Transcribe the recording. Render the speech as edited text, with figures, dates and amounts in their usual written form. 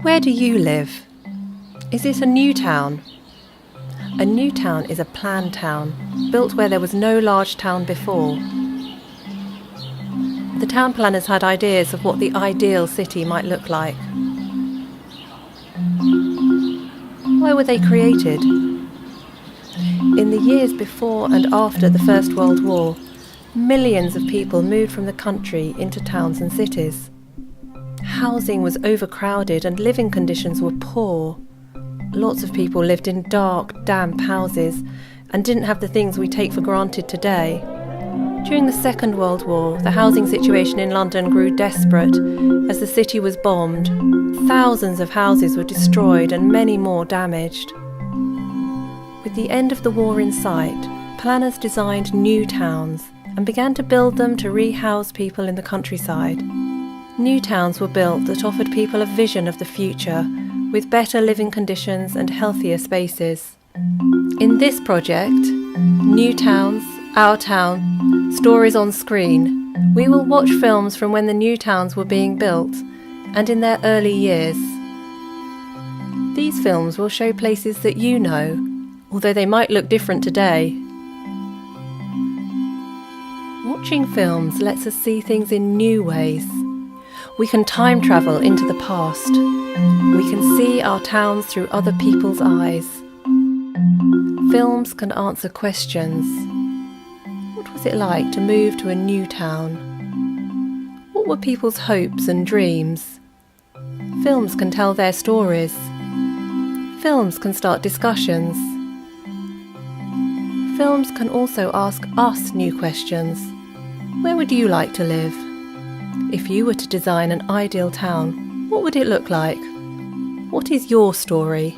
Where do you live? Is it a new town? A new town is a planned town, built where there was no large town before. The town planners had ideas of what the ideal city might look like. Why were they created? In the years before and after the First World War, millions of people moved from the country into towns and cities. Housing was overcrowded and living conditions were poor. Lots of people lived in dark, damp houses and didn't have the things we take for granted today. During the Second World War, the housing situation in London grew desperate as the city was bombed. Thousands of houses were destroyed and many more damaged. With the end of the war in sight, planners designed new towns and began to build them to rehouse people in the countryside. New towns were built that offered people a vision of the future, with better living conditions and healthier spaces. In this project, New Towns, Our Town, Stories on Screen, we will watch films from when the new towns were being built and in their early years. These films will show places that you know, although they might look different today. Watching films lets us see things in new ways. We can time travel into the past. We can see our towns through other people's eyes. Films can answer questions. What was it like to move to a new town? What were people's hopes and dreams? Films can tell their stories. Films can start discussions. Films can also ask us new questions. Where would you like to live? If you were to design an ideal town, what would it look like? What is your story?